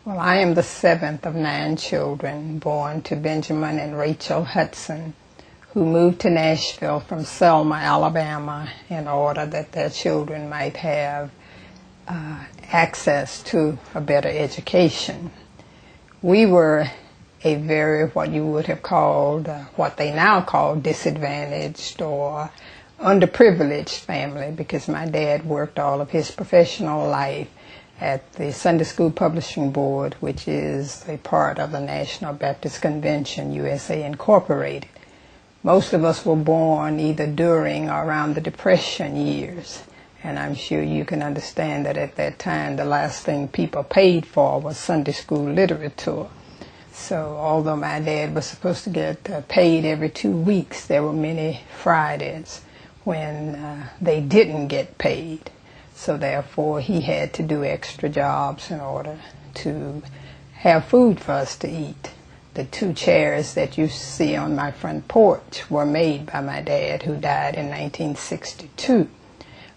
Well, I am the seventh of 9 children born to Benjamin and Rachel Hudson, who moved to Nashville from Selma, Alabama, in order that their children might have access to a better education. We were a very, what you would have called, what they now call disadvantaged or underprivileged family, because my dad worked all of his professional life at the Sunday School Publishing Board, which is a part of the National Baptist Convention, USA Incorporated. Most of us were born either during or around the Depression years, and I'm sure you can understand that at that time the last thing people paid for was Sunday school literature. So although my dad was supposed to get paid every 2 weeks, there were many Fridays when they didn't get paid. So therefore he had to do extra jobs in order to have food for us to eat. The 2 chairs that you see on my front porch were made by my dad, who died in 1962.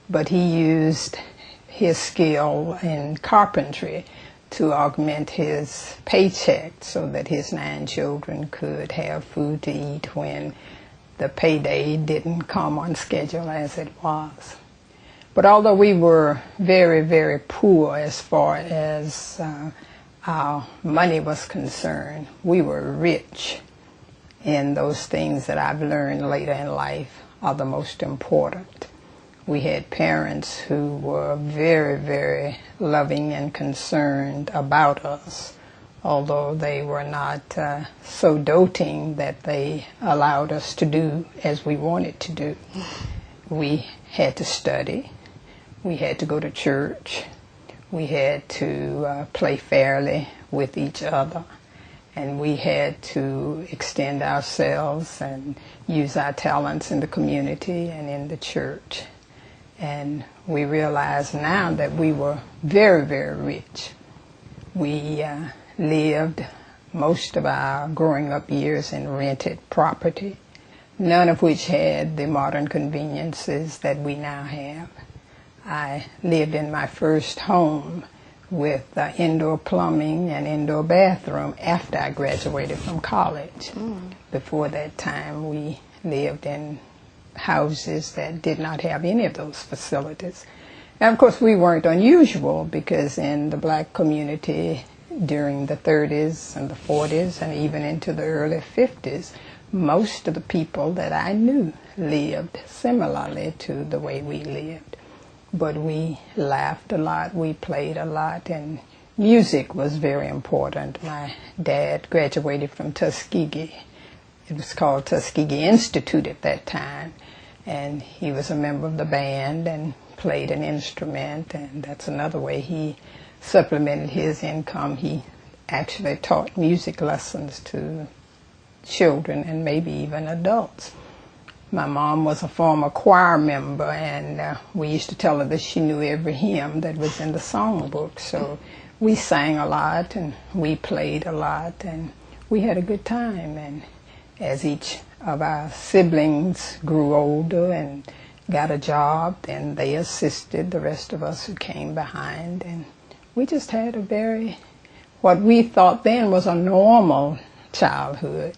But he used his skill in carpentry to augment his paycheck so that his 9 children could have food to eat when the payday didn't come on schedule as it was. But although we were very, very poor as far as our money was concerned, we were rich in those things that I've learned later in life are the most important. We had parents who were very, very loving and concerned about us, although they were not so doting that they allowed us to do as we wanted to do. We had to study. We had to go to church. We had to play fairly with each other. And we had to extend ourselves and use our talents in the community and in the church. And we realize now that we were very, very rich. We lived most of our growing up years in rented property, none of which had the modern conveniences that we now have. I lived in my first home with indoor plumbing and indoor bathroom after I graduated from college. Before that time, we lived in houses that did not have any of those facilities. And of course, we weren't unusual, because in the black community during the 30s and the 40s and even into the early 50s, most of the people that I knew lived similarly to the way we lived. But we laughed a lot, we played a lot, and music was very important. My dad graduated from Tuskegee. It was called Tuskegee Institute at that time, and he was a member of the band and played an instrument, and that's another way he supplemented his income. He actually taught music lessons to children and maybe even adults. My mom was a former choir member, and we used to tell her that she knew every hymn that was in the songbook. So we sang a lot and we played a lot and we had a good time. And as each of our siblings grew older and got a job, then they assisted the rest of us who came behind. And we just had a very, what we thought then was a normal childhood.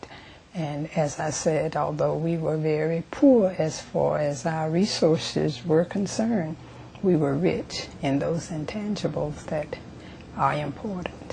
And as I said, although we were very poor as far as our resources were concerned, we were rich in those intangibles that are important.